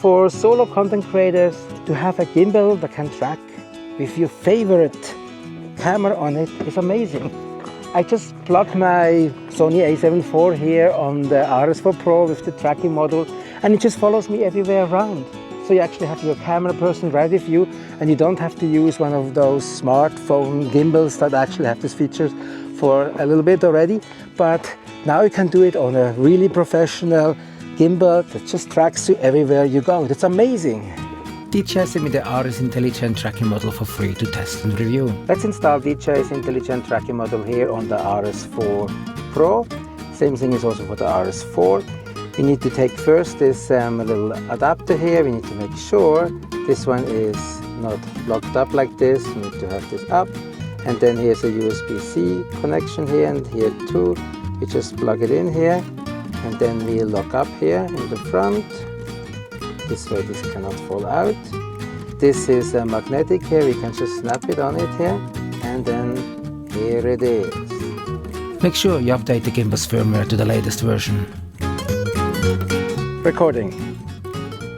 For solo content creators, to have a gimbal that can track with your favorite camera on it is amazing. I just plugged my Sony a7 IV here on the RS4 Pro with the tracking module, and it just follows me everywhere around. So you actually have your camera person right with you, and you don't have to use one of those smartphone gimbals that actually have these features for a little bit already. But now you can do it on a really professional gimbal that just tracks you everywhere you go. That's amazing. DJI sent me the RS Intelligent Tracking Module for free to test and review. Let's install DJI's Intelligent Tracking Module here on the RS4 Pro. Same thing is also for the RS4. We need to take first this little adapter here. We need to make sure this one is not locked up like this. We need to have this up. And then here's a USB-C connection here, and here too. We just plug it in here. And then we lock up here in the front. This way this cannot fall out. This is a magnetic here, we can just snap it on it here. And then here it is. Make sure you update the gimbal's firmware to the latest version. Recording.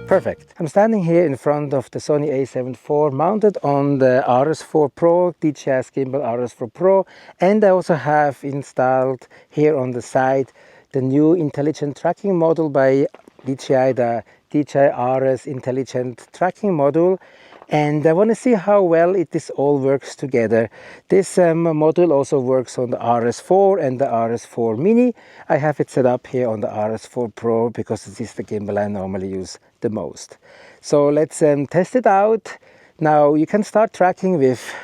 Perfect. I'm standing here in front of the Sony a7 IV mounted on the RS4 Pro, DJI's gimbal RS4 Pro. And I also have installed here on the side the new intelligent tracking module by DJI, the DJI RS Intelligent Tracking Module. And I want to see how well this all works together. This module also works on the RS4 and the RS4 Mini. I have it set up here on the RS4 Pro because this is the gimbal I normally use the most. So let's test it out. Now you can start tracking with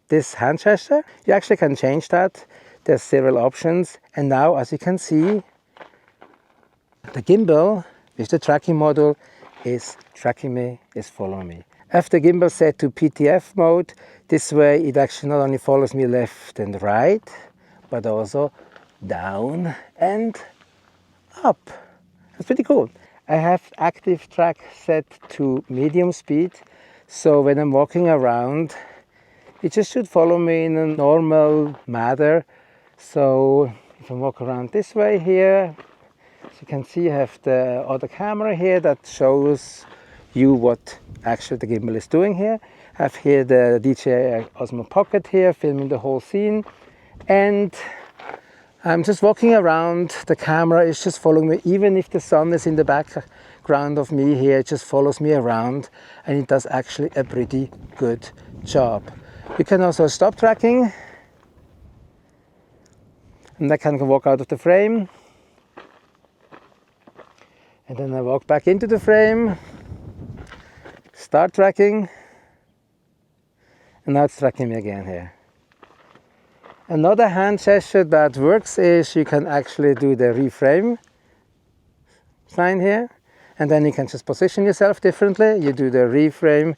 this hand gesture. You actually can change that. There's several options. And now, as you can see, the gimbal with the tracking module is tracking me, is following me. I have the gimbal set to PTF mode. This way it actually not only follows me left and right, but also down and up. That's pretty cool. I have active track set to medium speed, so when I'm walking around, it just should follow me in a normal manner. So if I walk around this way here, as you can see, I have the other camera here that shows you what actually the gimbal is doing here. I have here the DJI Osmo Pocket here, filming the whole scene. And I'm just walking around, the camera is just following me. Even if the sun is in the background of me here, it just follows me around, and it does actually a pretty good job. You can also stop tracking, and I can walk out of the frame. And then I walk back into the frame, start tracking, and now it's tracking me again here. Another hand gesture that works is you can actually do the reframe sign here, and then you can just position yourself differently. You do the reframe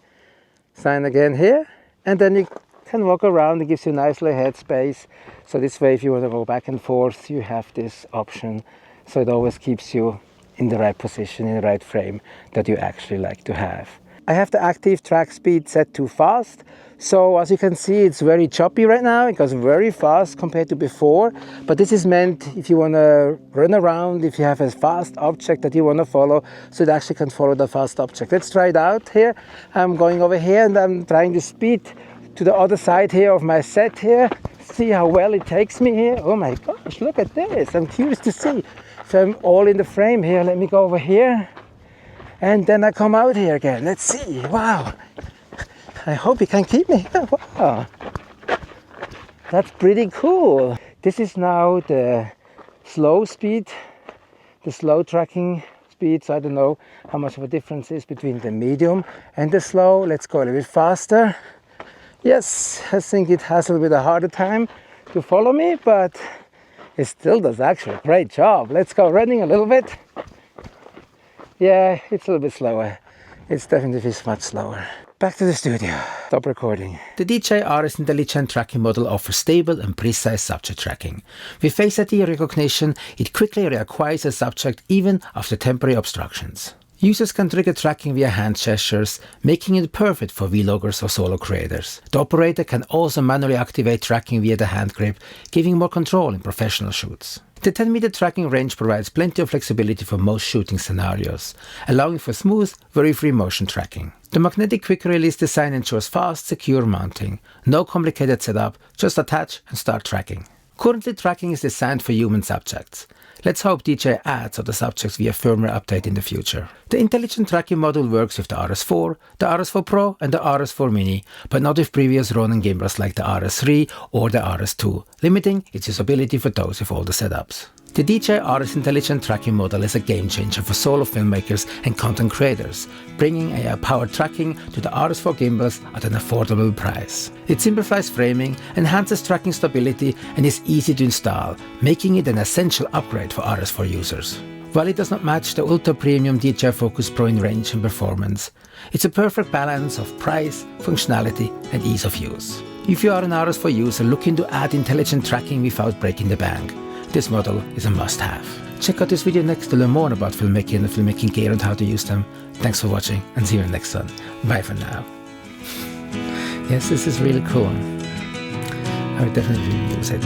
sign again here, and then you can walk around. It gives you a nice little headspace. So this way, if you want to go back and forth, you have this option. So it always keeps you in the right position, in the right frame that you actually like to have. I have the active track speed set to fast. So as you can see, it's very choppy right now. It goes very fast compared to before. But this is meant if you want to run around, if you have a fast object that you want to follow, so it actually can follow the fast object. Let's try it out here. I'm going over here and I'm trying to speed to the other side here of my set here. See how well it takes me here. Oh my gosh, look at this. I'm curious to see if I'm all in the frame here. Let me go over here. And then I come out here again. Let's see. Wow. I hope you can keep me. Wow. That's pretty cool. This is now the slow speed, the slow tracking speed. So I don't know how much of a difference is between the medium and the slow. Let's go a little bit faster. Yes, I think it has a little bit of a harder time to follow me, but it still does actually a great job. Let's go running a little bit. Yeah, it's a little bit slower. It's definitely much slower. Back to the studio. Stop recording. The DJI RS Intelligent Tracking Module offers stable and precise subject tracking. With Face ID recognition, it quickly reacquires a subject even after temporary obstructions. Users can trigger tracking via hand gestures, making it perfect for vloggers or solo creators. The operator can also manually activate tracking via the hand grip, giving more control in professional shoots. The 10-meter tracking range provides plenty of flexibility for most shooting scenarios, allowing for smooth, worry-free motion tracking. The magnetic quick-release design ensures fast, secure mounting. No complicated setup, just attach and start tracking. Currently, tracking is designed for human subjects. Let's hope DJI adds other subjects via firmware update in the future. The intelligent tracking module works with the RS4, the RS4 Pro and the RS4 Mini, but not with previous Ronin gimbals like the RS3 or the RS2, limiting its usability for those with older setups. The DJI RS Intelligent Tracking Model is a game changer for solo filmmakers and content creators, bringing AI-powered tracking to the RS4 gimbals at an affordable price. It simplifies framing, enhances tracking stability, and is easy to install, making it an essential upgrade for RS4 users. While it does not match the ultra-premium DJI Focus Pro in range and performance, it's a perfect balance of price, functionality, and ease of use. If you are an RS4 user looking to add intelligent tracking without breaking the bank, this model is a must-have. Check out this video next to learn more about filmmaking and filmmaking gear and how to use them. Thanks for watching and see you in the next one. Bye for now. Yes, this is really cool. I would definitely use it.